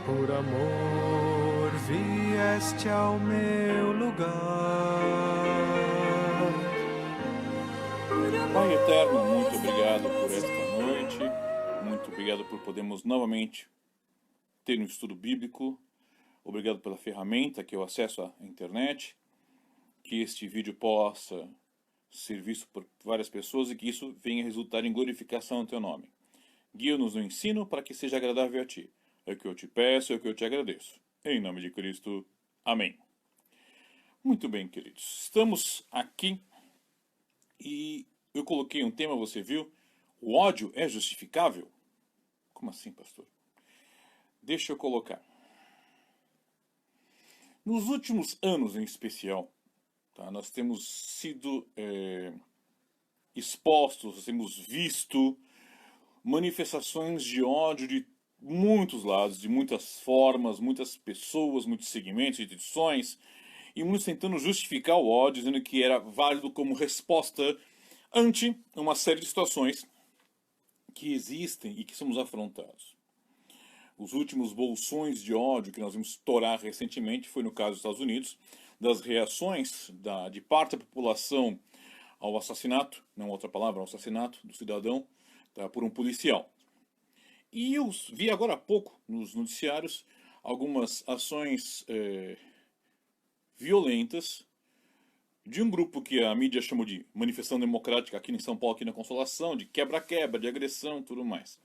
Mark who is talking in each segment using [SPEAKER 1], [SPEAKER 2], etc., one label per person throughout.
[SPEAKER 1] Por amor vieste ao meu lugar.
[SPEAKER 2] Pai eterno, muito obrigado por esta noite. Muito obrigado por podermos novamente ter um estudo bíblico. Obrigado pela ferramenta que é o acesso à internet. Que este vídeo possa ser visto por várias pessoas e que isso venha resultar em glorificação do teu nome. Guia-nos no ensino para que seja agradável a ti. É o que eu te peço, é o que eu te agradeço. Em nome de Cristo. Amém. Muito bem, queridos. Estamos aqui e eu coloquei um tema, você viu? O ódio é justificável? Como assim, pastor? Deixa eu colocar. Nos últimos anos, em especial, tá, nós temos sido expostos, nós temos visto manifestações de ódio de muitos lados, de muitas formas, muitas pessoas, muitos segmentos, instituições, e muitos tentando justificar o ódio, dizendo que era válido como resposta ante uma série de situações que existem e que somos afrontados. Os últimos bolsões de ódio que nós vimos estourar recentemente foi no caso dos Estados Unidos, das reações de parte da população ao assassinato, não outra palavra, ao assassinato do cidadão por um policial. E eu vi agora há pouco nos noticiários algumas ações violentas de um grupo que a mídia chamou de manifestação democrática aqui em São Paulo, aqui na Consolação, de quebra-quebra, de agressão, tudo mais.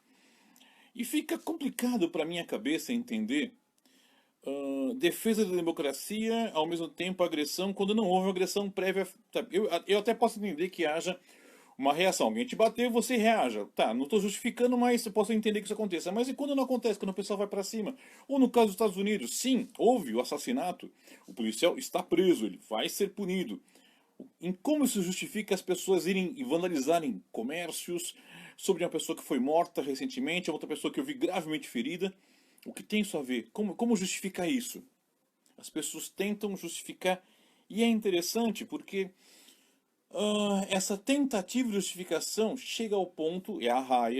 [SPEAKER 2] E fica complicado para minha cabeça entender defesa da democracia, ao mesmo tempo agressão, quando não houve agressão prévia. Eu até posso entender que haja uma reação. Alguém te bateu, você reaja. Tá, não estou justificando, mas eu posso entender que isso aconteça. Mas e quando não acontece? Quando o pessoal vai para cima? Ou no caso dos Estados Unidos, sim, houve o assassinato. O policial está preso, ele vai ser punido. Em como isso justifica as pessoas irem e vandalizarem comércios sobre uma pessoa que foi morta recentemente, outra pessoa que eu vi gravemente ferida? O que tem isso a ver? Como justificar isso? As pessoas tentam justificar. E é interessante porque essa tentativa de justificação chega ao ponto,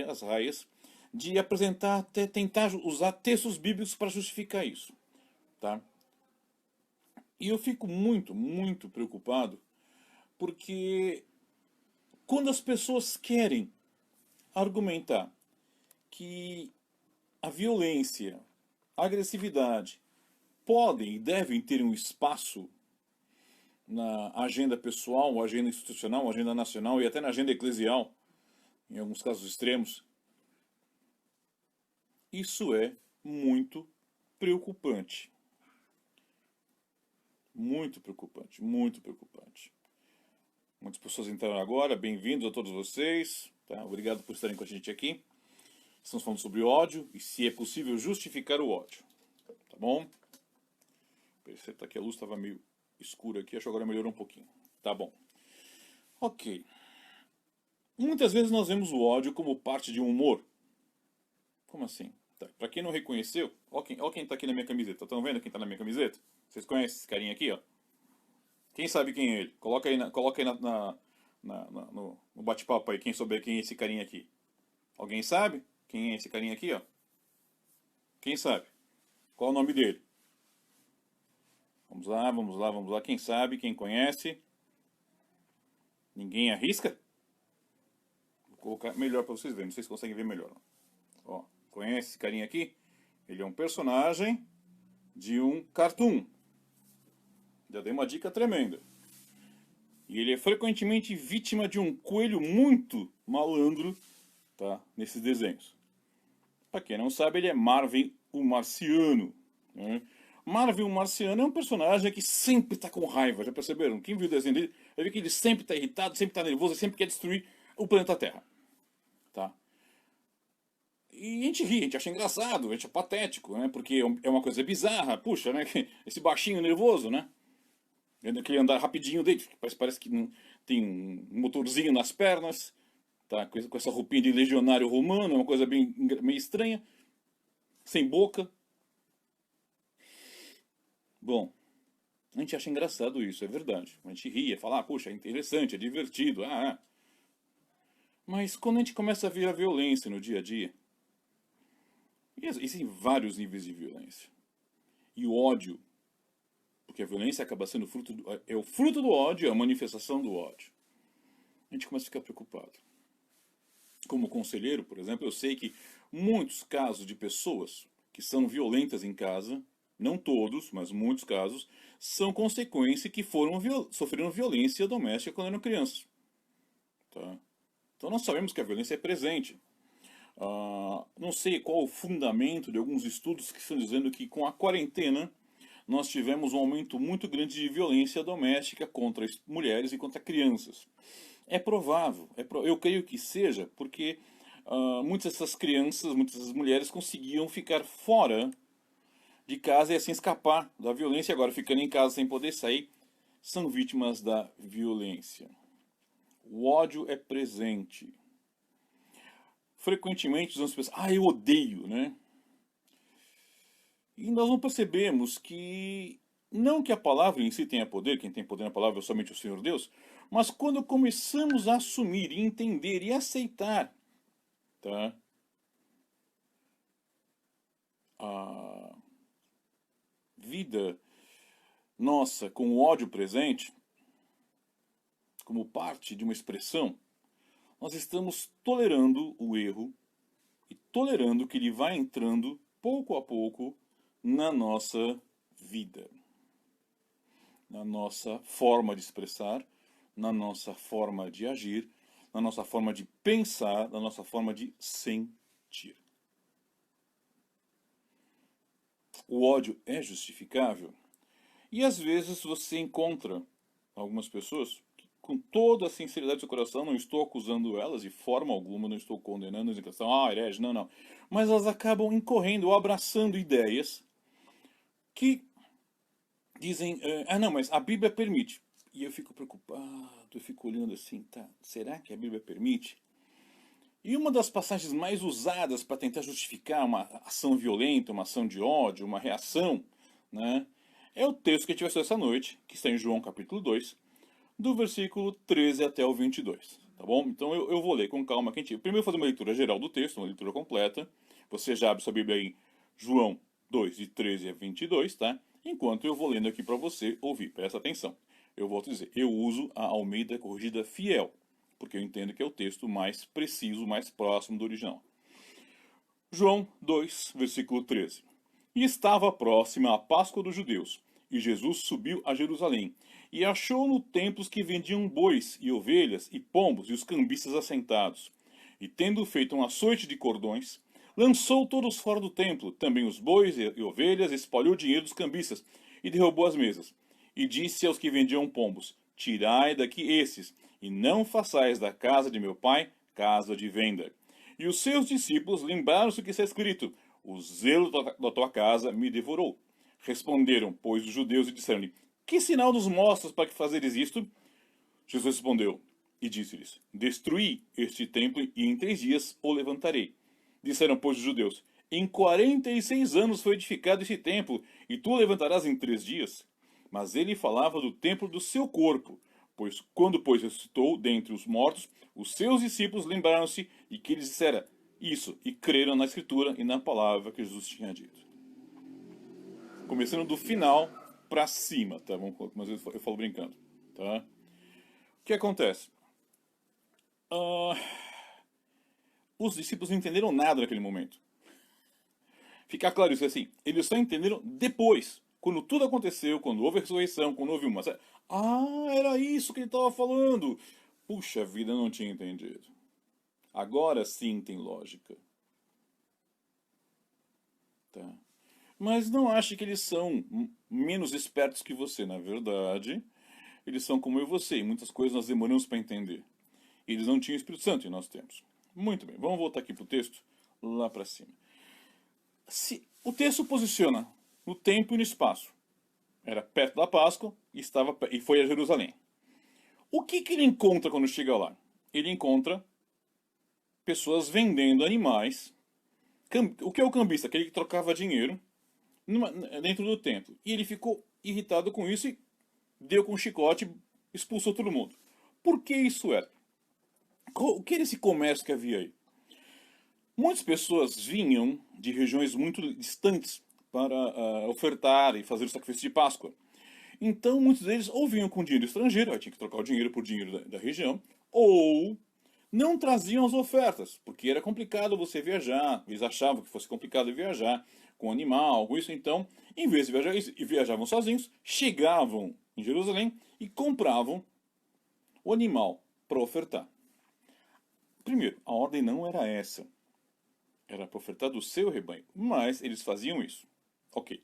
[SPEAKER 2] as raias, de apresentar, até tentar usar textos bíblicos para justificar isso. Tá? E eu fico muito, muito preocupado porque quando as pessoas querem argumentar que a violência, a agressividade podem e devem ter um espaço na agenda pessoal, agenda institucional, agenda nacional e até na agenda eclesial, em alguns casos extremos, isso é muito preocupante. Muito preocupante, muito preocupante. Muitas pessoas entraram agora, bem-vindos a todos vocês. Tá? Obrigado por estarem com a gente aqui. Estamos falando sobre ódio e se é possível justificar o ódio. Tá bom? Perceba que a luz estava meio escura aqui, acho que agora melhorou um pouquinho. Tá bom. Ok. Muitas vezes nós vemos o ódio como parte de um humor. Como assim? Tá. Pra quem não reconheceu, ó quem tá aqui na minha camiseta. Estão vendo quem tá na minha camiseta? Vocês conhecem esse carinha aqui, ó? Quem sabe quem é ele? Coloca aí, no bate-papo aí, quem souber quem é esse carinha aqui. Alguém sabe quem é esse carinha aqui, ó? Quem sabe? Qual é o nome dele? Vamos lá, vamos lá, vamos lá. Quem sabe, quem conhece? Ninguém arrisca? Vou colocar melhor para vocês verem, não sei se conseguem ver melhor. Ó, conhece esse carinha aqui? Ele é um personagem de um cartoon. Já dei uma dica tremenda. E ele é frequentemente vítima de um coelho muito malandro, tá, nesses desenhos. Para quem não sabe, ele é Marvin o Marciano. Né? Marvin o Marciano é um personagem que sempre está com raiva, já perceberam? Quem viu o desenho dele, vai ver que ele sempre está irritado, sempre está nervoso, sempre quer destruir o planeta Terra. Tá? E a gente ri, a gente acha engraçado, a gente é patético, né? Porque é uma coisa bizarra, puxa, né? Esse baixinho nervoso, né? Aquele andar rapidinho dele, parece que tem um motorzinho nas pernas, tá? Com essa roupinha de legionário romano, uma coisa bem meio estranha, sem boca. Bom, a gente acha engraçado isso, é verdade. A gente ria, fala, puxa, é interessante, é divertido, Mas quando a gente começa a ver a violência no dia a dia, e existem vários níveis de violência. e o ódio, porque a violência acaba sendo é o fruto do ódio, é a manifestação do ódio. A gente começa a ficar preocupado. Como conselheiro, por exemplo, eu sei que muitos casos de pessoas que são violentas em casa, não todos, mas muitos casos, são consequência que sofreram violência doméstica quando eram crianças. Tá? Então nós sabemos que a violência é presente. Não sei qual o fundamento de alguns estudos que estão dizendo que com a quarentena nós tivemos um aumento muito grande de violência doméstica contra as mulheres e contra crianças. É provável, eu creio que seja, porque muitas dessas crianças, muitas dessas mulheres conseguiam ficar fora de casa e assim escapar da violência, agora ficando em casa sem poder sair, são vítimas da violência. O ódio é presente. Frequentemente nós pensamos, eu odeio, né? E nós não percebemos que, não que a palavra em si tenha poder, quem tem poder na palavra é somente o Senhor Deus, mas quando começamos a assumir, e entender e aceitar, tá? A vida nossa com o ódio presente, como parte de uma expressão, nós estamos tolerando o erro e tolerando que ele vai entrando pouco a pouco na nossa vida, na nossa forma de expressar, na nossa forma de agir, na nossa forma de pensar, na nossa forma de sentir. O ódio é justificável? E às vezes você encontra algumas pessoas que, com toda a sinceridade do seu coração, não estou acusando elas de forma alguma, não estou condenando as questão, herege, não. Mas elas acabam incorrendo ou abraçando ideias que dizem, não, mas a Bíblia permite. E eu fico preocupado, eu fico olhando assim, tá, será que a Bíblia permite? E uma das passagens mais usadas para tentar justificar uma ação violenta, uma ação de ódio, uma reação, né, é o texto que a gente vai estudar essa noite, que está em João capítulo 2, do versículo 13 até o 22. Tá bom? Então eu vou ler com calma. Primeiro fazer uma leitura geral do texto, uma leitura completa. Você já abre sua Bíblia em João 2, de 13 a 22, tá? Enquanto eu vou lendo aqui para você ouvir. Presta atenção. Eu volto a dizer, eu uso a Almeida Corrigida Fiel, porque eu entendo que é o texto mais preciso, mais próximo do original. João 2, versículo 13. E estava próxima a Páscoa dos judeus, e Jesus subiu a Jerusalém, e achou no templo os que vendiam bois e ovelhas e pombos e os cambistas assentados. E tendo feito um açoite de cordões, lançou todos fora do templo, também os bois e ovelhas, espalhou o dinheiro dos cambistas, e derrubou as mesas. E disse aos que vendiam pombos, tirai daqui esses, e não façais da casa de meu pai casa de venda. E os seus discípulos lembraram-se do que está escrito, o zelo da tua casa me devorou. Responderam, pois, os judeus e disseram-lhe, que sinal nos mostras para que fazeres isto? Jesus respondeu e disse-lhes, destruí este templo e em 3 dias o levantarei. Disseram, pois, os judeus, em 46 anos foi edificado este templo, e tu o levantarás em 3 dias? Mas ele falava do templo do seu corpo, pois quando, ressuscitou dentre os mortos, os seus discípulos lembraram-se e que eles dissera isso, e creram na Escritura e na palavra que Jesus tinha dito. Começando do final para cima, tá? Mas eu falo brincando, tá? O que acontece? Os discípulos não entenderam nada naquele momento. Ficar claro isso assim, eles só entenderam depois, quando tudo aconteceu, quando houve a ressurreição, quando houve uma... era isso que ele estava falando! Puxa vida, não tinha entendido. Agora sim tem lógica. Tá? Mas não ache que eles são menos espertos que você. Na verdade, eles são como eu e você. E muitas coisas nós demoramos para entender. Eles não tinham o Espírito Santo e nós temos. Muito bem, vamos voltar aqui para o texto, lá para cima. O texto posiciona no tempo e no espaço. Era perto da Páscoa e foi a Jerusalém. O que ele encontra quando chega lá? Ele encontra pessoas vendendo animais. O que é o cambista? Aquele que trocava dinheiro dentro do templo. E ele ficou irritado com isso e deu com um chicote e expulsou todo mundo. Por que isso era? O que era esse comércio que havia aí? Muitas pessoas vinham de regiões muito distantes para ofertar e fazer o sacrifício de Páscoa. Então, muitos deles ou vinham com dinheiro estrangeiro, aí tinha que trocar o dinheiro por dinheiro da região, ou não traziam as ofertas, porque era complicado você viajar, eles achavam que fosse complicado viajar com animal, algo isso, então, em vez de viajar, eles viajavam sozinhos, chegavam em Jerusalém e compravam o animal para ofertar. Primeiro, a ordem não era essa. Era para ofertar do seu rebanho, mas eles faziam isso. Ok.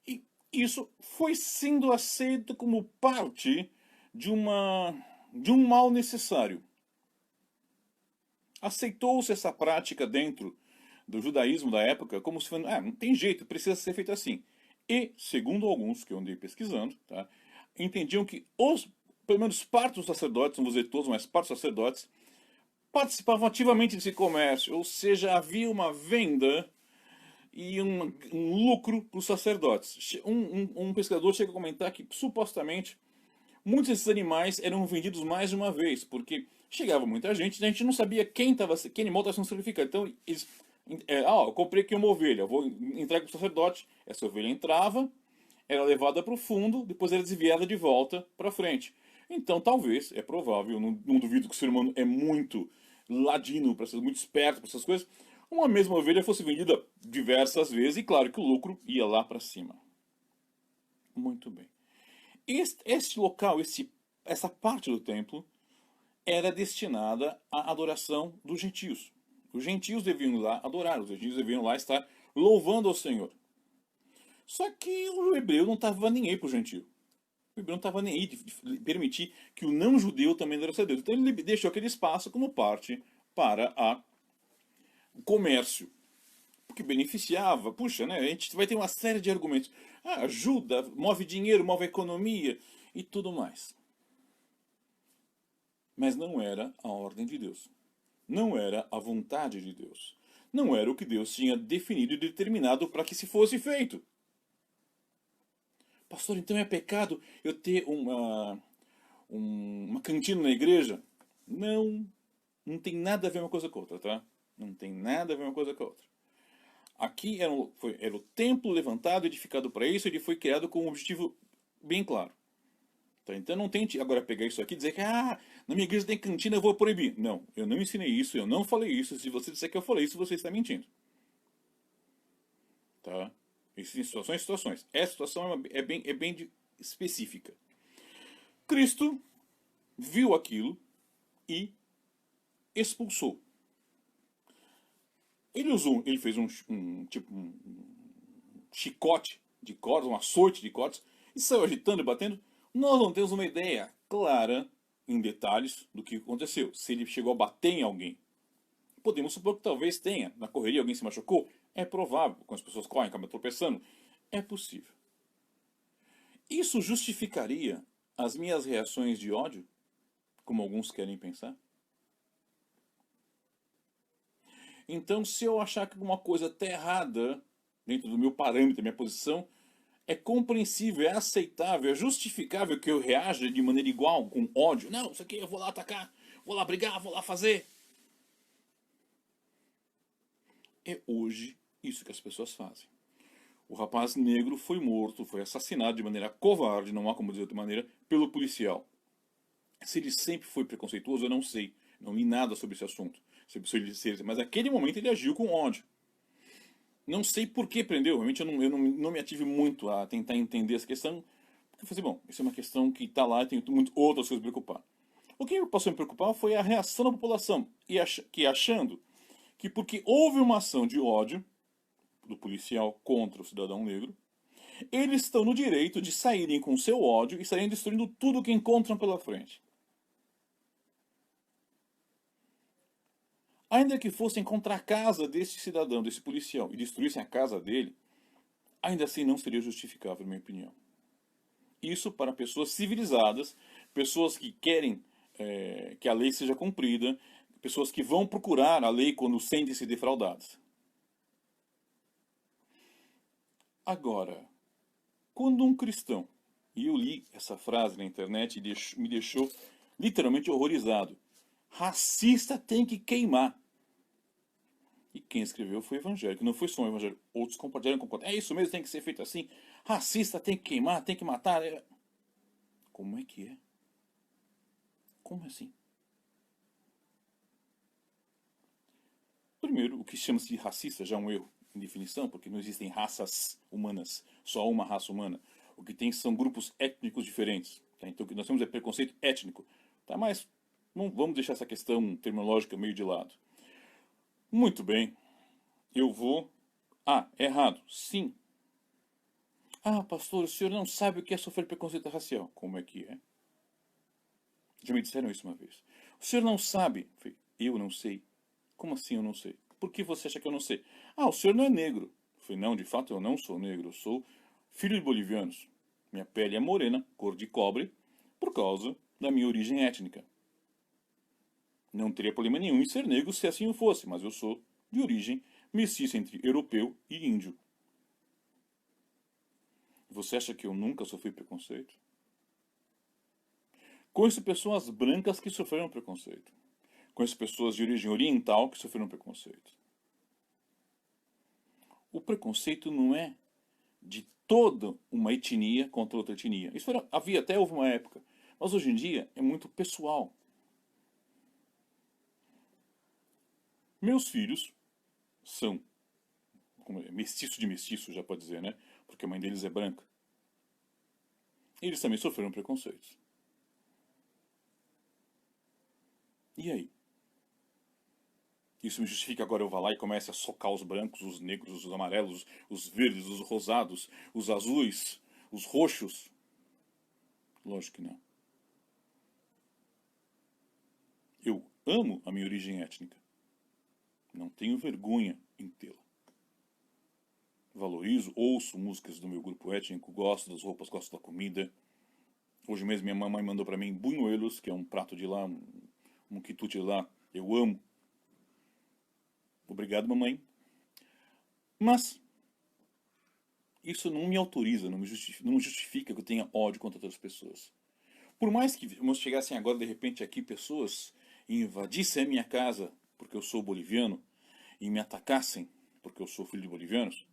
[SPEAKER 2] E isso foi sendo aceito como parte de um mal necessário. Aceitou-se essa prática dentro do judaísmo da época como se fosse, não tem jeito, precisa ser feito assim. E, segundo alguns que eu andei pesquisando, tá, entendiam que pelo menos parte dos sacerdotes, não vou dizer todos, mas parte dos sacerdotes, participavam ativamente desse comércio, ou seja, havia uma venda e um lucro para os sacerdotes. Um pesquisador chega a comentar que, supostamente, muitos desses animais eram vendidos mais de uma vez, porque chegava muita gente e a gente não sabia que animal estava sendo sacrificado. Então, eles, eu comprei aqui uma ovelha, vou entregar para o sacerdote. Essa ovelha entrava, era levada para o fundo, depois era desviada de volta para frente. Então, talvez, é provável, não duvido que o ser humano é muito ladino, muito esperto para essas coisas, uma mesma ovelha fosse vendida diversas vezes e claro que o lucro ia lá para cima. Muito bem. Este local, essa parte do templo, era destinada à adoração dos gentios. Os gentios deviam ir lá adorar, os gentios deviam lá estar louvando ao Senhor. Só que o hebreu não estava nem aí para o gentio. O hebreu não estava nem aí de permitir que o não-judeu também adorasse a Deus. Então ele deixou aquele espaço como parte para o comércio. Porque beneficiava. Puxa, né? A gente vai ter uma série de argumentos. Ajuda, move dinheiro, move economia e tudo mais. Mas não era a ordem de Deus. Não era a vontade de Deus. Não era o que Deus tinha definido e determinado para que se fosse feito. Pastor, então é pecado eu ter uma cantina na igreja? Não tem nada a ver uma coisa com a outra, tá? Não tem nada a ver uma coisa com a outra. Aqui era o templo levantado, edificado para isso, ele foi criado com um objetivo bem claro. Tá? Então não tente agora pegar isso aqui e dizer que na minha igreja tem cantina, eu vou proibir. Não, eu não ensinei isso, eu não falei isso. Se você disser que eu falei isso, você está mentindo. Tá? Existem situações e situações. Essa situação é bem específica. Cristo viu aquilo e expulsou. Ele fez um chicote de cordas, um açoite de cordas, e saiu agitando e batendo. Nós não temos uma ideia clara, em detalhes, do que aconteceu. Se ele chegou a bater em alguém. Podemos supor que talvez tenha. Na correria alguém se machucou. É provável. Quando as pessoas correm, acabam tropeçando. É possível. Isso justificaria as minhas reações de ódio? Como alguns querem pensar? Então, se eu achar que alguma coisa está errada, dentro do meu parâmetro, da minha posição, é compreensível, é aceitável, é justificável que eu reaja de maneira igual, com ódio. Não, isso aqui eu vou lá atacar, vou lá brigar, vou lá fazer. É hoje isso que as pessoas fazem. O rapaz negro foi morto, foi assassinado de maneira covarde, não há como dizer de outra maneira, pelo policial. Se ele sempre foi preconceituoso, eu não sei. Não li nada sobre esse assunto. Mas naquele momento ele agiu com ódio. Não sei por que prendeu, realmente eu não me ative muito a tentar entender essa questão. Porque eu falei, bom, isso é uma questão que está lá e tem outras coisas a me preocupar. O que passou a me preocupar foi a reação da população, que achando que porque houve uma ação de ódio do policial contra o cidadão negro, eles estão no direito de saírem com seu ódio e saírem destruindo tudo que encontram pela frente. Ainda que fossem contra a casa desse cidadão, desse policial, e destruíssem a casa dele, ainda assim não seria justificável, na minha opinião. Isso para pessoas civilizadas, pessoas que querem que a lei seja cumprida, pessoas que vão procurar a lei quando sentem-se defraudadas. Agora, quando um cristão, e eu li essa frase na internet e me deixou literalmente horrorizado, racista tem que queimar. E quem escreveu foi o evangélico. Não foi só o evangélico. Outros compartilharam com o. É isso mesmo, tem que ser feito assim. Racista tem que queimar, tem que matar. Como é que é? Como assim? Primeiro, o que chama-se de racista já é um erro em definição, porque não existem raças humanas, só uma raça humana. O que tem são grupos étnicos diferentes. Tá? Então o que nós temos é preconceito étnico. Tá? Mas não vamos deixar essa questão terminológica meio de lado. Muito bem, eu vou. Ah, errado. Sim. Ah, pastor, o senhor não sabe o que é sofrer preconceito racial. Como é que é? Já me disseram isso uma vez. O senhor não sabe. Eu não sei. Como assim eu não sei? Por que você acha que eu não sei? Ah, o senhor não é negro. Eu falei, não, de fato eu não sou negro. Eu sou filho de bolivianos. Minha pele é morena, cor de cobre, por causa da minha origem étnica. Não teria problema nenhum em ser negro se assim eu fosse, mas eu sou de origem mestiça entre europeu e índio. Você acha que eu nunca sofri preconceito? Conheço pessoas brancas que sofreram preconceito. Conheço pessoas de origem oriental que sofreram preconceito. O preconceito não é de toda uma etnia contra outra etnia. Isso havia até houve uma época. Mas hoje em dia é muito pessoal. Meus filhos são mestiço de mestiço, já pode dizer, né? Porque a mãe deles é branca. Eles também sofreram preconceitos. E aí? Isso me justifica agora eu vá lá e comece a socar os brancos, os negros, os amarelos, os verdes, os rosados, os azuis, os roxos? Lógico que não. Eu amo a minha origem étnica. Não tenho vergonha em tê-la. Valorizo, ouço músicas do meu grupo étnico, gosto das roupas, gosto da comida. Hoje mesmo minha mamãe mandou para mim buñuelos, que é um prato de lá, um quitute de lá. Eu amo. Obrigado, mamãe. Mas isso não me autoriza, não me justifica que eu tenha ódio contra outras pessoas. Por mais que chegassem agora, de repente, aqui pessoas e invadissem a minha casa porque eu sou boliviano e me atacassem porque eu sou filho de bolivianos,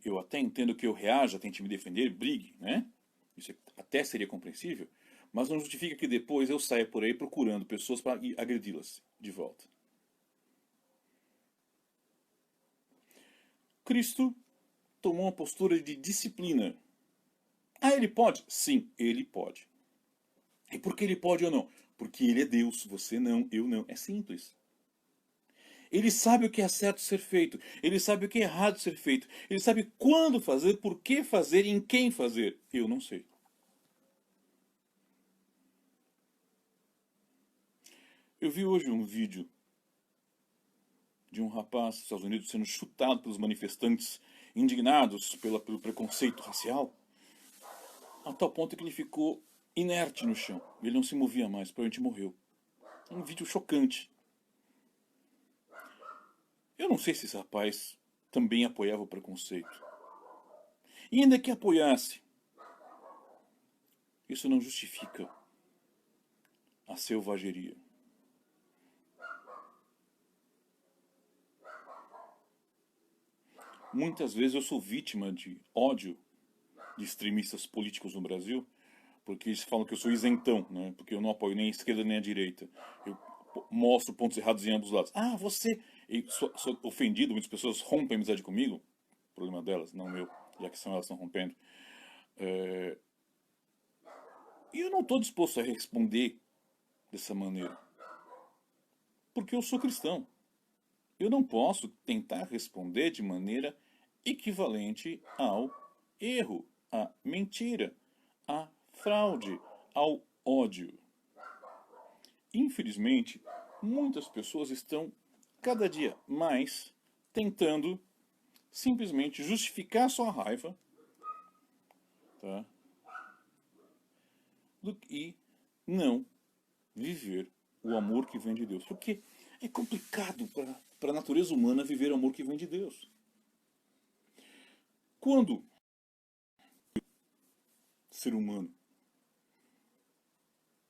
[SPEAKER 2] eu até entendo que eu reaja, tente me defender, brigue, né? Isso até seria compreensível, mas não justifica que depois eu saia por aí procurando pessoas para agredi-las de volta. Cristo tomou uma postura de disciplina. Ah, ele pode? Sim, ele pode. E por que ele pode ou não? Porque ele é Deus, você não, eu não. É simples. Ele sabe o que é certo ser feito. Ele sabe o que é errado ser feito. Ele sabe quando fazer, por que fazer e em quem fazer. Eu não sei. Eu vi hoje um vídeo de um rapaz dos Estados Unidos sendo chutado pelos manifestantes indignados pelo preconceito racial, a tal ponto que ele ficou inerte no chão. Ele não se movia mais, provavelmente morreu. É um vídeo chocante. Eu não sei se esse rapaz também apoiava o preconceito. E ainda que apoiasse, isso não justifica a selvageria. Muitas vezes eu sou vítima de ódio de extremistas políticos no Brasil, porque eles falam que eu sou isentão, né? Porque eu não apoio nem a esquerda nem a direita. Eu mostro pontos errados em ambos os lados. Ah, você... sou ofendido, muitas pessoas rompem a amizade comigo. Problema delas, não meu, já que são elas que estão rompendo. E eu não estou disposto a responder dessa maneira. Porque eu sou cristão. Eu não posso tentar responder de maneira equivalente ao erro, à mentira, à fraude, ao ódio. Infelizmente, muitas pessoas estão cada dia mais tentando simplesmente justificar sua raiva, tá? E não viver o amor que vem de Deus. Porque é complicado para a natureza humana viver o amor que vem de Deus. Quando ser humano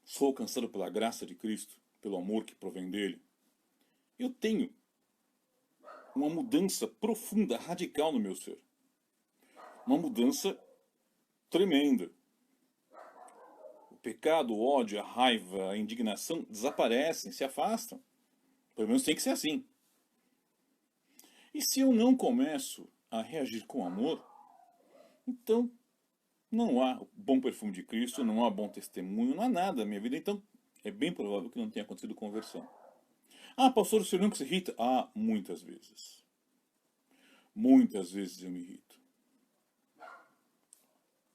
[SPEAKER 2] sou alcançado pela graça de Cristo, pelo amor que provém dele, eu tenho uma mudança profunda, radical no meu ser. Uma mudança tremenda. O pecado, o ódio, a raiva, a indignação desaparecem, se afastam. Pelo menos tem que ser assim. E se eu não começo a reagir com amor, então não há bom perfume de Cristo, não há bom testemunho, não há nada na minha vida. Então é bem provável que não tenha acontecido conversão. Ah, pastor, o senhor nunca se irrita? Ah, muitas vezes. Muitas vezes eu me irrito.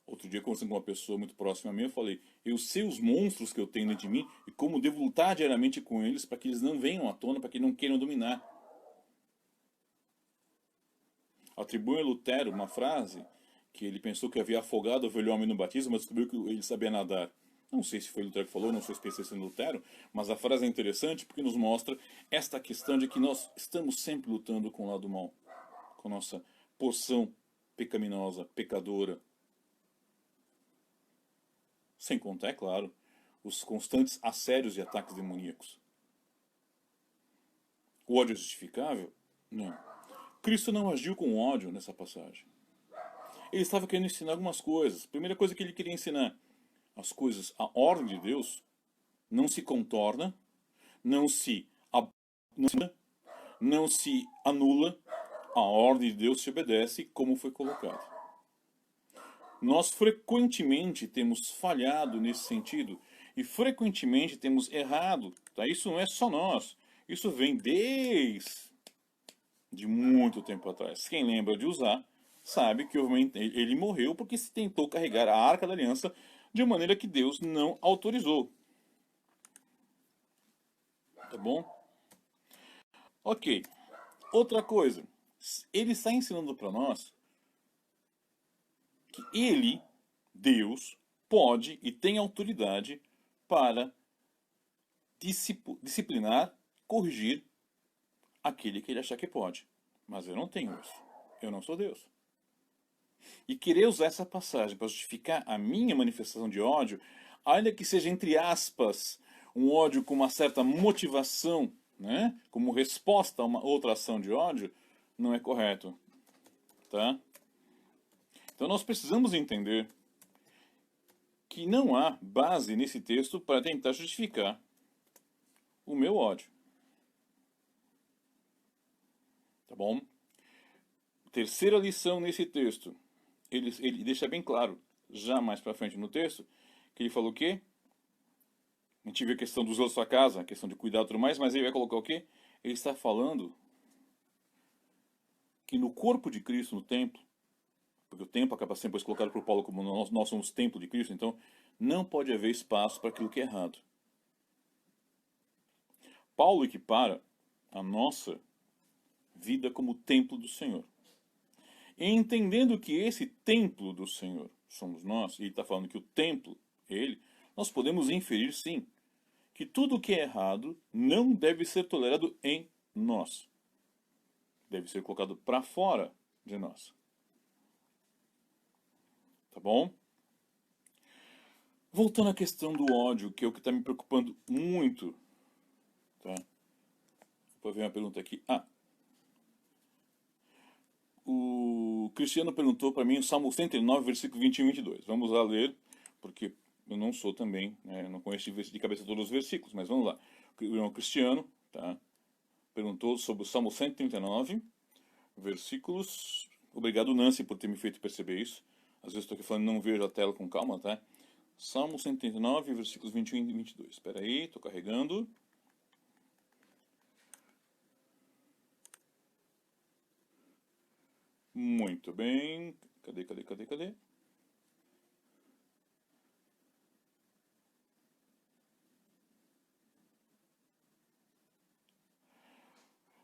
[SPEAKER 2] Outro dia, conversando com uma pessoa muito próxima a mim, eu falei, eu sei os monstros que eu tenho dentro de mim e como devo lutar diariamente com eles para que eles não venham à tona, para que não queiram dominar. Atribuem a Lutero uma frase que ele pensou que havia afogado o velho homem no batismo, mas descobriu que ele sabia nadar. Não sei se foi Lutero que falou, não sou especialista em Lutero, mas a frase é interessante porque nos mostra esta questão de que nós estamos sempre lutando com o lado mal, com a nossa porção pecaminosa, pecadora. Sem contar, é claro, os constantes assédios e ataques demoníacos. O ódio é justificável? Não. Cristo não agiu com ódio nessa passagem. Ele estava querendo ensinar algumas coisas. A primeira coisa que ele queria ensinar, as coisas, a ordem de Deus não se contorna, não se anula, a ordem de Deus se obedece como foi colocado. Nós frequentemente temos falhado nesse sentido e frequentemente temos errado. Tá? Isso não é só nós, isso vem desde muito tempo atrás. Quem lembra de Uzá sabe que ele morreu porque se tentou carregar a Arca da Aliança de uma maneira que Deus não autorizou. Tá bom? Ok. Outra coisa. Ele está ensinando para nós que ele, Deus, pode e tem autoridade para disciplinar, corrigir aquele que ele achar que pode. Mas eu não tenho isso. Eu não sou Deus. E querer usar essa passagem para justificar a minha manifestação de ódio, ainda que seja, entre aspas, um ódio com uma certa motivação, né, como resposta a uma outra ação de ódio, não é correto. Tá? Então nós precisamos entender que não há base nesse texto para tentar justificar o meu ódio. Tá bom? Terceira lição nesse texto. Ele deixa bem claro, já mais para frente no texto, que ele falou o quê? A gente viu a questão dos outros da sua casa, a questão de cuidado e tudo mais, mas ele vai colocar o quê? Ele está falando que no corpo de Cristo, no templo, porque o templo acaba sendo depois colocado por Paulo como nós somos templo de Cristo, então não pode haver espaço para aquilo que é errado. Paulo equipara a nossa vida como templo do Senhor. E entendendo que esse templo do Senhor somos nós, e ele está falando que o templo é ele, nós podemos inferir sim, que tudo o que é errado não deve ser tolerado em nós. Deve ser colocado para fora de nós. Tá bom? Voltando à questão do ódio, que é o que está me preocupando muito. Tá? Vou ver uma pergunta aqui. O Cristiano perguntou para mim o Salmo 109, versículo 21 e 22. Vamos lá ler, porque eu não sou também, né, não conheço de cabeça todos os versículos, mas vamos lá. O irmão Cristiano, tá, perguntou sobre o Salmo 139, versículos... Obrigado, Nancy, por ter me feito perceber isso. Às vezes estou aqui falando, não vejo a tela com calma, tá? Salmo 139, versículos 21 e 22. Espera aí, estou carregando. Muito bem. Cadê?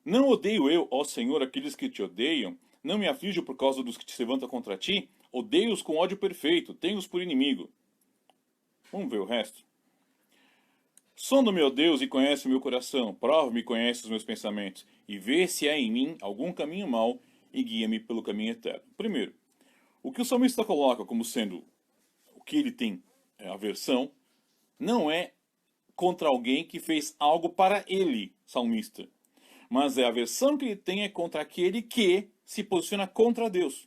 [SPEAKER 2] Não odeio eu, ó Senhor, aqueles que te odeiam. Não me aflijo por causa dos que se levantam contra ti. Odeio-os com ódio perfeito. Tenho-os por inimigo. Vamos ver o resto. Sonda, meu Deus, e conhece o meu coração. Prova-me e conhece os meus pensamentos. E vê se há em mim algum caminho mau e guia-me pelo caminho eterno. Primeiro, o que o salmista coloca como sendo o que ele tem aversão, não é contra alguém que fez algo para ele, salmista, Mas a aversão que ele tem é contra aquele que se posiciona contra Deus.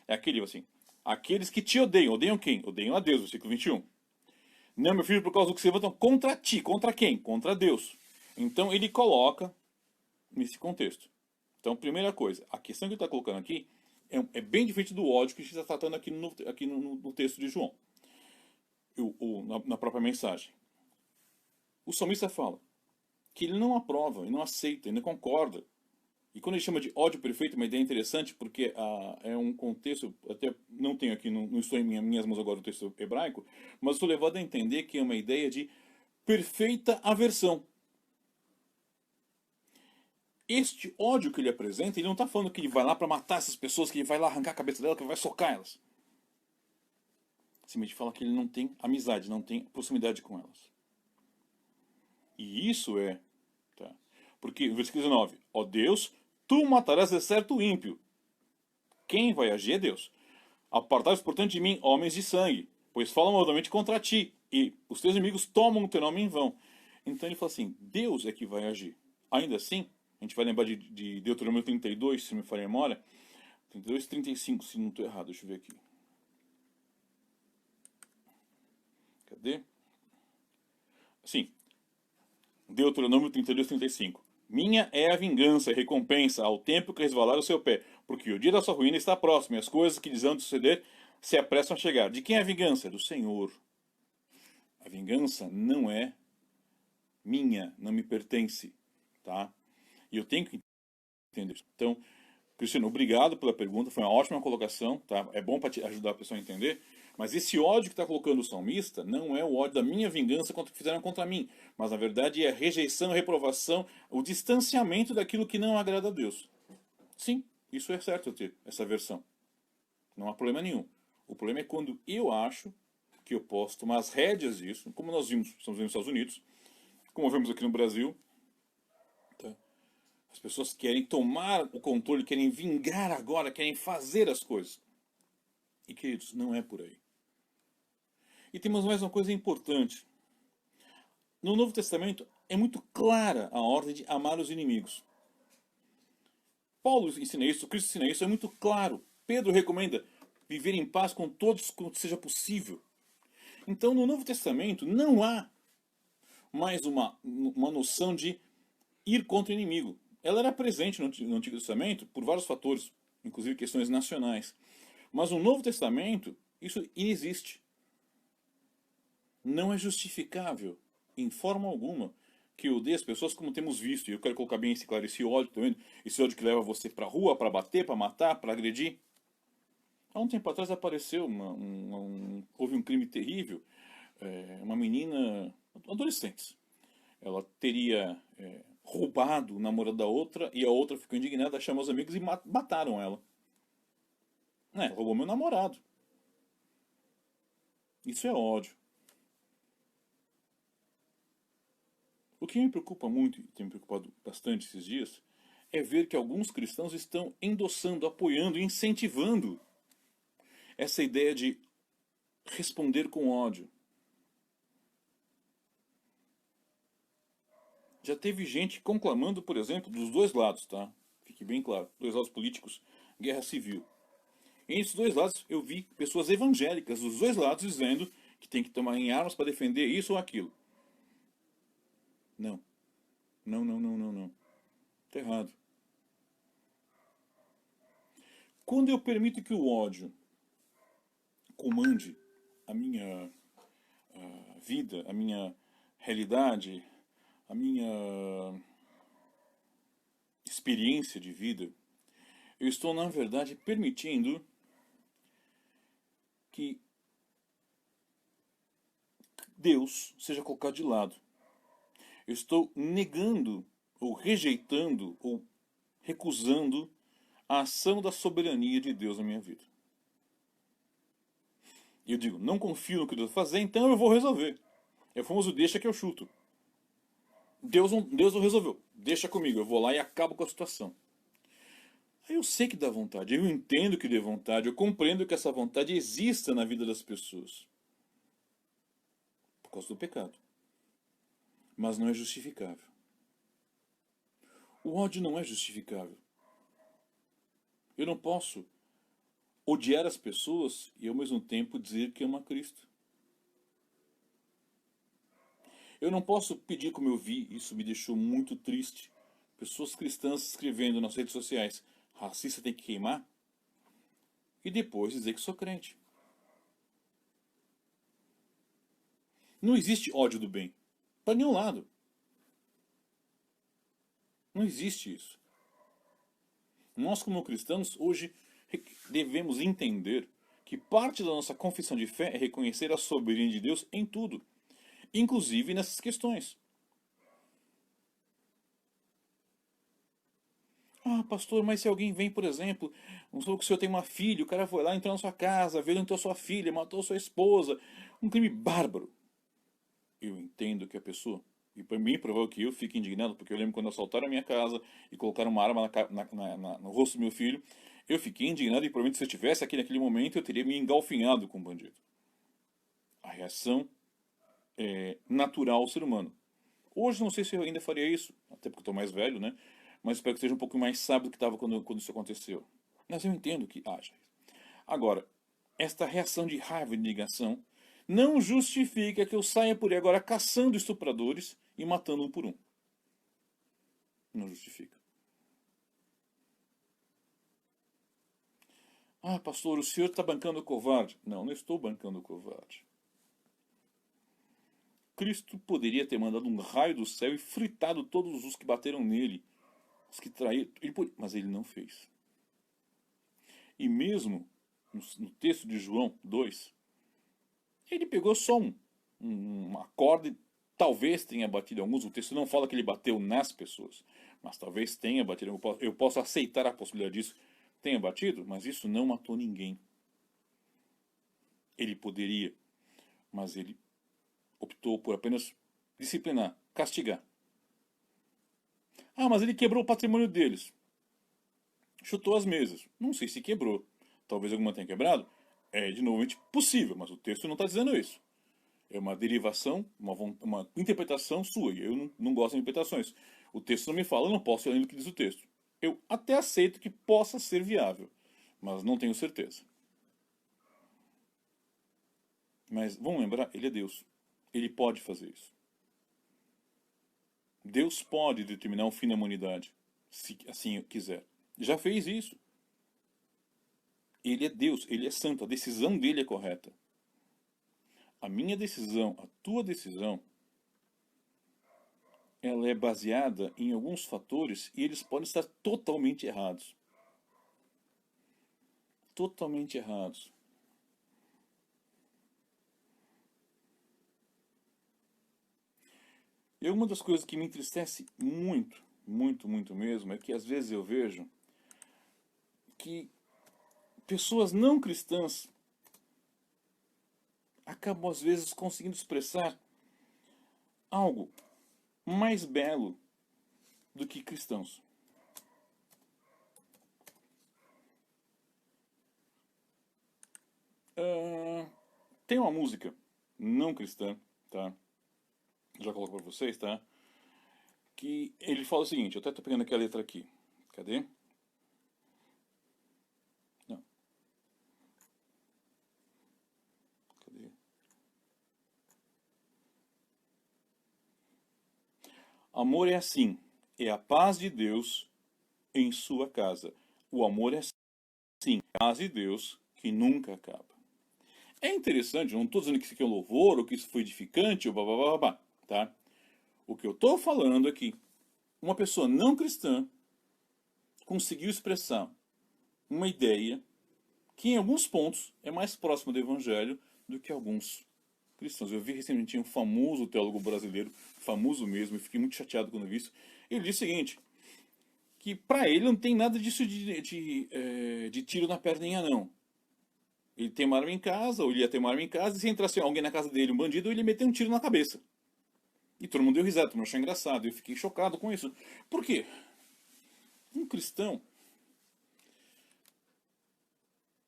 [SPEAKER 2] É aquele assim, aqueles que te odeiam. Odeiam quem? Odeiam a Deus, versículo 21. Não, meu filho, por causa do que se levantam contra ti. Contra quem? Contra Deus. Então ele coloca nesse contexto. Então, primeira coisa, a questão que ele está colocando aqui é bem diferente do ódio que a gente está tratando aqui no texto de João. Na própria mensagem. O salmista fala que ele não aprova, ele não aceita, ele não concorda. E quando ele chama de ódio perfeito, uma ideia interessante, porque é um contexto, até não tenho aqui, não estou em minhas mãos agora o texto hebraico, mas estou levado a entender que é uma ideia de perfeita aversão. Este ódio que ele apresenta, ele não está falando que ele vai lá para matar essas pessoas, que ele vai lá arrancar a cabeça delas, que ele vai socar elas. Simplesmente fala que ele não tem amizade, não tem proximidade com elas. E isso é... Tá? Porque, versículo 19, ó Deus, tu matarás de certo o ímpio. Quem vai agir é Deus. Apartai-vos, portanto, de mim, homens de sangue, pois falam maldamente contra ti, e os teus inimigos tomam o teu nome em vão. Então ele fala assim, Deus é que vai agir. Ainda assim, a gente vai lembrar de Deuteronômio 32, se me falha a memória. 32, 35, se não estou errado, deixa eu ver aqui. Cadê? Sim. Deuteronômio 32, 35. Minha é a vingança e recompensa ao tempo que resvalar o seu pé, porque o dia da sua ruína está próximo, e as coisas que lhes hão de suceder se apressam a chegar. De quem é a vingança? É do Senhor. A vingança não é minha, não me pertence, tá? E eu tenho que entender isso. Então, Cristiano, obrigado pela pergunta, foi uma ótima colocação, tá? É bom para ajudar a pessoa a entender. Mas esse ódio que está colocando o salmista não é o ódio da minha vingança contra o que fizeram contra mim. Mas na verdade é a rejeição, a reprovação, o distanciamento daquilo que não agrada a Deus. Sim, isso é certo eu ter essa versão. Não há problema nenhum. O problema é quando eu acho que eu posso tomar as rédeas disso, como nós vimos, estamos vendo nos Estados Unidos, como vemos aqui no Brasil. Tá? As pessoas querem tomar o controle, querem vingar agora, querem fazer as coisas. E queridos, não é por aí. E temos mais uma coisa importante. No Novo Testamento é muito clara a ordem de amar os inimigos. Paulo ensina isso, Cristo ensina isso, é muito claro. Pedro recomenda viver em paz com todos quanto seja possível. Então no Novo Testamento não há mais uma noção de ir contra o inimigo. Ela era presente no Antigo Testamento por vários fatores, inclusive questões nacionais. Mas no Novo Testamento isso inexiste. Não é justificável, em forma alguma, que eu odeie as pessoas como temos visto. E eu quero colocar bem esse claro, esse ódio, tá vendo? Esse ódio que leva você pra rua, pra bater, pra matar, pra agredir. Há um tempo atrás apareceu, houve um crime terrível. Uma menina, adolescente, ela teria roubado o namorado da outra e a outra ficou indignada, chamou os amigos e mataram ela. Roubou meu namorado. Isso é ódio. O que me preocupa muito, e tem me preocupado bastante esses dias, é ver que alguns cristãos estão endossando, apoiando, incentivando essa ideia de responder com ódio. Já teve gente conclamando, por exemplo, dos dois lados, tá? Fique bem claro, dois lados políticos, guerra civil. E nesses dois lados eu vi pessoas evangélicas dos dois lados dizendo que tem que tomar em armas para defender isso ou aquilo. Não. Não. Está errado. Quando eu permito que o ódio comande a minha vida, a minha realidade, a minha experiência de vida, eu estou, na verdade, permitindo que Deus seja colocado de lado. Eu estou negando, ou rejeitando, ou recusando a ação da soberania de Deus na minha vida. E eu digo, não confio no que Deus vai fazer, então eu vou resolver. É o famoso deixa que eu chuto. Deus não resolveu, deixa comigo, eu vou lá e acabo com a situação. Aí eu sei que dá vontade, eu entendo que dê vontade, eu compreendo que essa vontade exista na vida das pessoas. Por causa do pecado. Mas não é justificável. O ódio não é justificável. Eu não posso odiar as pessoas e ao mesmo tempo dizer que amo a Cristo. Eu não posso pedir, como eu vi, isso me deixou muito triste, pessoas cristãs escrevendo nas redes sociais, racista tem que queimar, e depois dizer que sou crente. Não existe ódio do bem. Para nenhum lado. Não existe isso. Nós, como cristãos, hoje devemos entender que parte da nossa confissão de fé é reconhecer a soberania de Deus em tudo, inclusive nessas questões. Ah, pastor, mas se alguém vem, por exemplo, vamos supor que o senhor tem uma filha, o cara foi lá, entrou na sua casa, violentou sua filha, matou sua esposa, um crime bárbaro. Eu entendo que a pessoa, e para mim provável que eu fique indignado, porque eu lembro quando assaltaram a minha casa e colocaram uma arma no rosto do meu filho, eu fiquei indignado e provavelmente se eu estivesse aqui naquele momento eu teria me engalfinhado com o bandido. A reação é natural ao ser humano. Hoje não sei se eu ainda faria isso, até porque eu estou mais velho, né? Mas espero que seja um pouco mais sábio do que estava quando isso aconteceu. Mas eu entendo que haja. Agora, esta reação de raiva e de indignação não justifica que eu saia por aí agora caçando estupradores e matando um por um. Não justifica. Ah, pastor, o senhor está bancando o covarde. Não, não estou bancando o covarde. Cristo poderia ter mandado um raio do céu e fritado todos os que bateram nele, os que traíram. Mas ele não fez. E mesmo no texto de João 2, ele pegou só uma corda e talvez tenha batido alguns. O texto não fala que ele bateu nas pessoas, mas talvez tenha batido. Eu posso aceitar a possibilidade disso. Tenha batido, mas isso não matou ninguém. Ele poderia, mas ele optou por apenas disciplinar, castigar. Ah, mas ele quebrou o patrimônio deles. Chutou as mesas. Não sei se quebrou. Talvez alguma tenha quebrado. É de novo possível, mas o texto não está dizendo isso. É uma derivação, uma interpretação sua. E eu não gosto de interpretações. O texto não me fala, eu não posso ir além do que diz o texto. Eu até aceito que possa ser viável, mas não tenho certeza. Mas vamos lembrar, ele é Deus. Ele pode fazer isso. Deus pode determinar o fim da humanidade, se assim quiser. Já fez isso. Ele é Deus, ele é santo, a decisão dele é correta. A minha decisão, a tua decisão, ela é baseada em alguns fatores e eles podem estar totalmente errados. Totalmente errados. E uma das coisas que me entristece muito, muito, muito mesmo, é que às vezes eu vejo que pessoas não cristãs acabam às vezes conseguindo expressar algo mais belo do que cristãos. Tem uma música não cristã, tá? Já coloco para vocês, tá? Que ele fala o seguinte, eu até tô pegando aqui a letra aqui. Cadê? Não. Cadê? Amor é assim, é a paz de Deus em sua casa. O amor é assim, a paz de Deus que nunca acaba. É interessante, eu não estou dizendo que isso aqui é um louvor, ou que isso foi edificante, ou blá blá blá blá, tá? O que eu estou falando é que uma pessoa não cristã conseguiu expressar uma ideia que em alguns pontos é mais próxima do evangelho do que alguns cristãos. Eu vi recentemente um famoso teólogo brasileiro, famoso mesmo, e fiquei muito chateado quando vi isso. Ele disse o seguinte, que para ele não tem nada disso de tiro na perninha, não. Ele tem uma arma em casa, ou ele ia ter uma arma em casa, e se entrasse alguém na casa dele, um bandido, ele ia meter um tiro na cabeça. E todo mundo deu risada, todo mundo achou engraçado. Eu fiquei chocado com isso. Por quê? Um cristão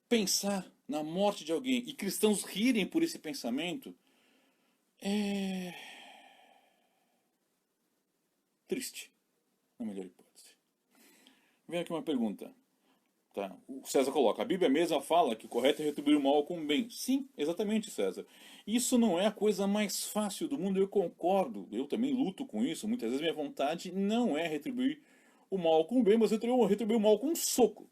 [SPEAKER 2] pensar na morte de alguém e cristãos rirem por esse pensamento é triste, na melhor hipótese. Vem aqui uma pergunta. Tá? O César coloca, a Bíblia mesma fala que o correto é retribuir o mal com o bem. Sim, exatamente, César. Isso não é a coisa mais fácil do mundo, eu concordo. Eu também luto com isso. Muitas vezes minha vontade não é retribuir o mal com o bem, mas retribuir o mal com um soco.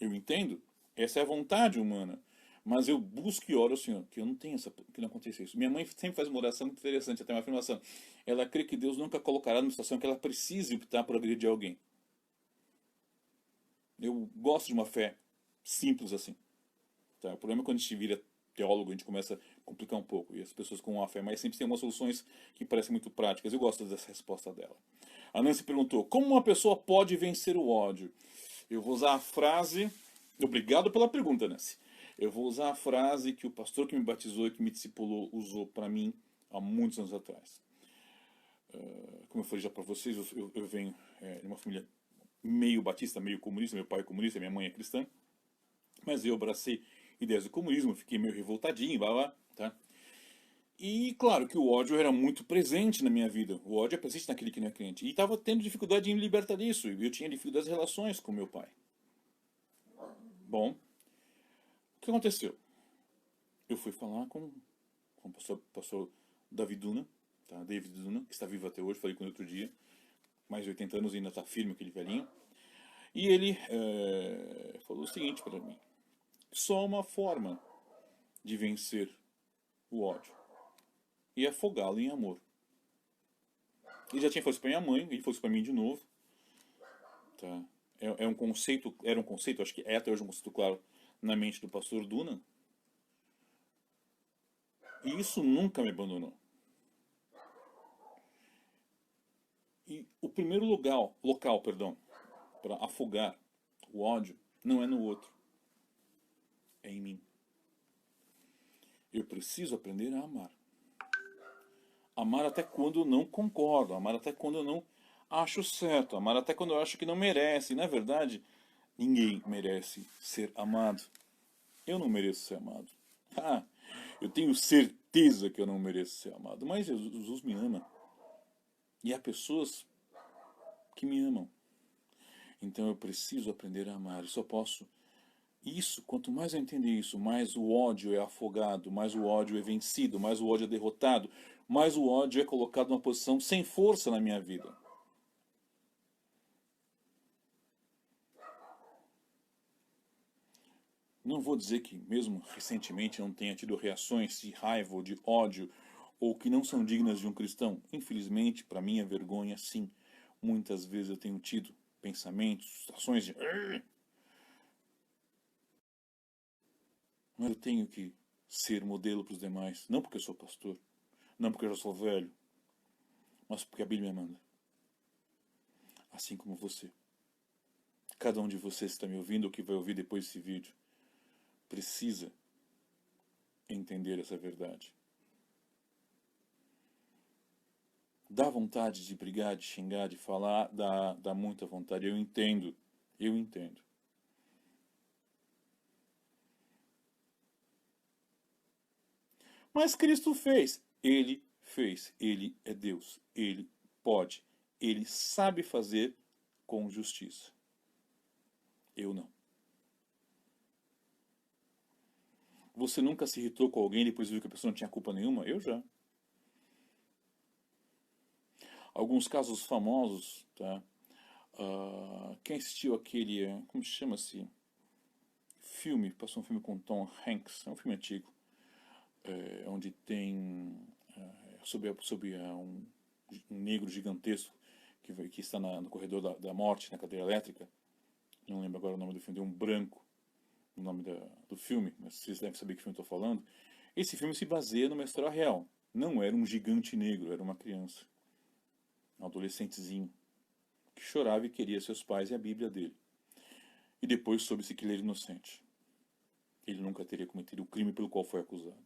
[SPEAKER 2] Eu entendo. Essa é a vontade humana. Mas eu busco e oro ao Senhor, que eu não tenho que não aconteça isso. Minha mãe sempre faz uma oração muito interessante, até uma afirmação. Ela crê que Deus nunca colocará numa situação que ela precise optar por agredir alguém. Eu gosto de uma fé simples assim. Tá? O problema é quando a gente vira teólogo, a gente começa a complicar um pouco. E as pessoas com uma fé mais simples têm umas soluções que parecem muito práticas. Eu gosto dessa resposta dela. A Nancy perguntou, como uma pessoa pode vencer o ódio? Eu vou usar a frase... Obrigado pela pergunta, Nancy. Eu vou usar a frase que o pastor que me batizou e que me discipulou usou para mim há muitos anos atrás. Como eu falei já para vocês, eu venho de uma família meio batista, meio comunista. Meu pai é comunista, minha mãe é cristã. Mas eu abracei ideias do comunismo, fiquei meio revoltadinho, blá blá, tá? E claro que o ódio era muito presente na minha vida. O ódio é presente naquele que não é crente. E estava tendo dificuldade em me libertar disso. Eu tinha dificuldades nas relações com meu pai. Bom, o que aconteceu? Eu fui falar com o pastor David Duna, tá? David Duna, que está vivo até hoje, falei com ele outro dia. Mais de 80 anos e ainda está firme aquele velhinho. E ele falou o seguinte para mim. Só uma forma de vencer o ódio e afogá-lo em amor. Ele já tinha falado isso para minha mãe, ele falou isso para mim de novo. Tá? É um conceito, era um conceito, acho que é até hoje um conceito claro na mente do pastor Duna. E isso nunca me abandonou. E o primeiro local, para afogar o ódio não é no outro, é em mim. Eu preciso aprender a amar. Amar até quando eu não concordo, amar até quando eu não acho certo, amar até quando eu acho que não merece. E, na verdade, ninguém merece ser amado. Eu não mereço ser amado. Ah, eu tenho certeza que eu não mereço ser amado, mas Jesus me ama. E há pessoas que me amam. Então eu preciso aprender a amar. Eu só posso. Isso, quanto mais eu entender isso, mais o ódio é afogado, mais o ódio é vencido, mais o ódio é derrotado, mais o ódio é colocado numa posição sem força na minha vida. Não vou dizer que, mesmo recentemente, não tenha tido reações de raiva ou de ódio, ou que não são dignas de um cristão. Infelizmente, para minha vergonha, sim. Muitas vezes eu tenho tido pensamentos, ações de... Mas eu tenho que ser modelo para os demais. Não porque eu sou pastor, não porque eu já sou velho, mas porque a Bíblia me manda. Assim como você. Cada um de vocês que está me ouvindo ou que vai ouvir depois desse vídeo precisa entender essa verdade. Dá vontade de brigar, de xingar, de falar, dá muita vontade. Eu entendo. Eu entendo. Mas Cristo fez. Ele fez. Ele é Deus. Ele pode. Ele sabe fazer com justiça. Eu não. Você nunca se irritou com alguém e depois viu que a pessoa não tinha culpa nenhuma? Eu já. Alguns casos famosos, tá? Quem assistiu aquele, como chama-se? Filme, passou um filme com Tom Hanks, é um filme antigo, onde tem sobre um negro gigantesco que está no corredor da morte, na cadeira elétrica. Não lembro agora o nome do filme, tem um branco no nome do filme, mas vocês devem saber que filme eu estou falando. Esse filme se baseia numa história real. Não era um gigante negro, era uma criança. Um adolescentezinho que chorava e queria seus pais e a Bíblia dele. E depois soube-se que ele era inocente. Ele nunca teria cometido o crime pelo qual foi acusado.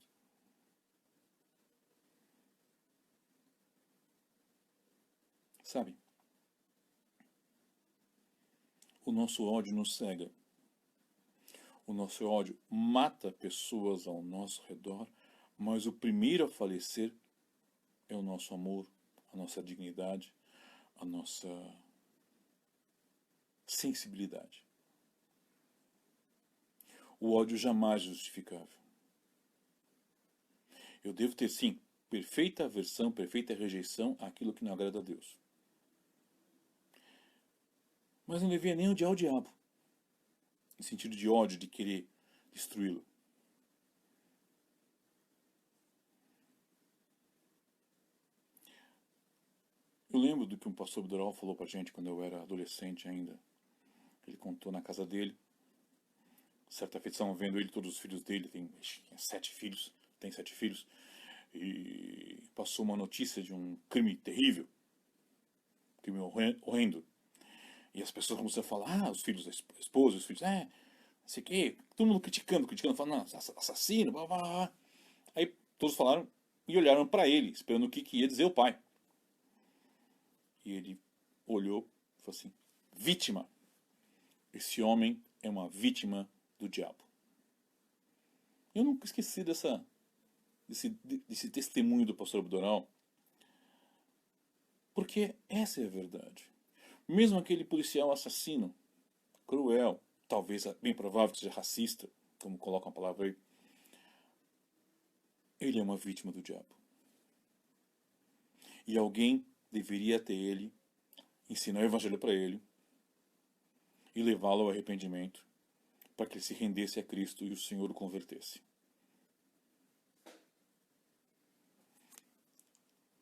[SPEAKER 2] Sabe? O nosso ódio nos cega. O nosso ódio mata pessoas ao nosso redor, mas o primeiro a falecer é o nosso amor, a nossa dignidade, a nossa sensibilidade. O ódio jamais é justificável. Eu devo ter, sim, perfeita aversão, perfeita rejeição àquilo que não agrada a Deus. Mas não devia nem odiar o diabo, em sentido de ódio, de querer destruí-lo. Eu lembro do que um pastor Bidoral falou pra gente quando eu era adolescente ainda. Ele contou na casa dele. Certa vez estavam vendo ele, todos os filhos dele, tem 7 filhos, e passou uma notícia de um crime terrível, crime horrendo. E as pessoas começaram a falar, os filhos da esposa, os filhos, não sei o quê, todo mundo criticando, falando, não, assassino, blá, blá, blá. Aí todos falaram e olharam para ele, esperando o que ia dizer o pai. E ele olhou e falou assim, vítima. Esse homem é uma vítima do diabo. Eu nunca esqueci desse testemunho do pastor Bidoral, porque essa é a verdade. Mesmo aquele policial assassino, cruel, talvez bem provável que seja racista, como colocam a palavra aí, ele é uma vítima do diabo. E alguém deveria ter ele, ensinar o evangelho para ele e levá-lo ao arrependimento, para que ele se rendesse a Cristo e o Senhor o convertesse.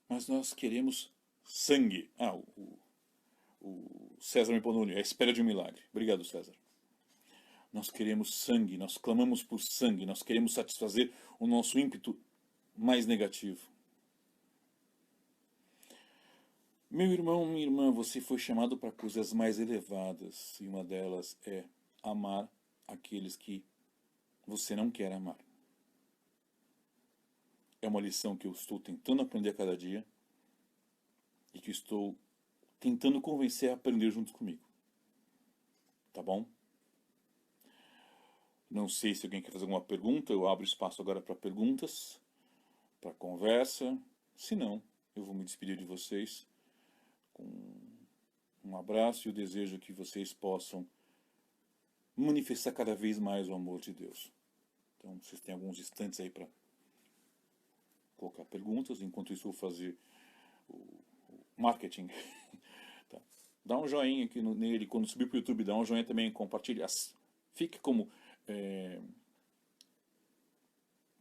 [SPEAKER 2] Mas nós queremos sangue. O César me pondo a espera de um milagre. Obrigado, César. Nós queremos sangue, nós clamamos por sangue, nós queremos satisfazer o nosso ímpeto mais negativo. Meu irmão, minha irmã, você foi chamado para coisas mais elevadas, e uma delas é amar aqueles que você não quer amar. É uma lição que eu estou tentando aprender a cada dia e que estou tentando convencer a aprender junto comigo. Tá bom? Não sei se alguém quer fazer alguma pergunta, eu abro espaço agora para perguntas, para conversa. Se não, eu vou me despedir de vocês com um abraço e o desejo que vocês possam manifestar cada vez mais o amor de Deus. Então, vocês têm alguns instantes aí para colocar perguntas. Enquanto isso, eu vou fazer o marketing. Tá. Dá um joinha aqui nele. Quando subir para o YouTube, dá um joinha também. Compartilha. Fique como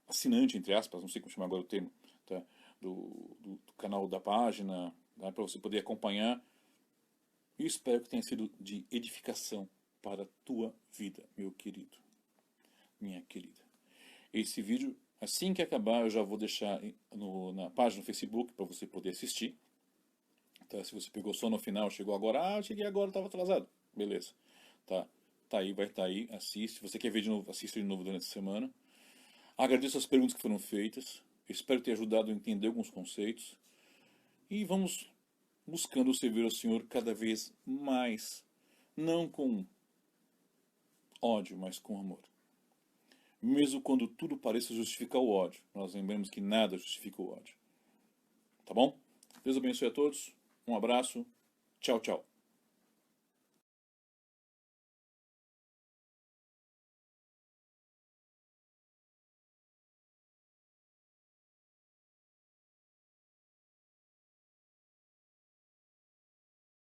[SPEAKER 2] assinante, entre aspas, não sei como chamar agora o termo, tá? do canal da página, tá? Para você poder acompanhar. E espero que tenha sido de edificação para a tua vida, meu querido, minha querida. Esse vídeo, assim que acabar, eu já vou deixar na página do Facebook para você poder assistir. Tá? Se você pegou só no final, chegou agora, cheguei agora, estava atrasado. Beleza. Tá aí, vai estar aí, assiste. Se você quer ver de novo, assista de novo durante a semana. Agradeço as perguntas que foram feitas. Espero ter ajudado a entender alguns conceitos. E vamos buscando servir ao Senhor cada vez mais. Não com ódio, mas com amor. Mesmo quando tudo pareça justificar o ódio, nós lembramos que nada justifica o ódio. Tá bom? Deus abençoe a todos. Um abraço. Tchau, tchau.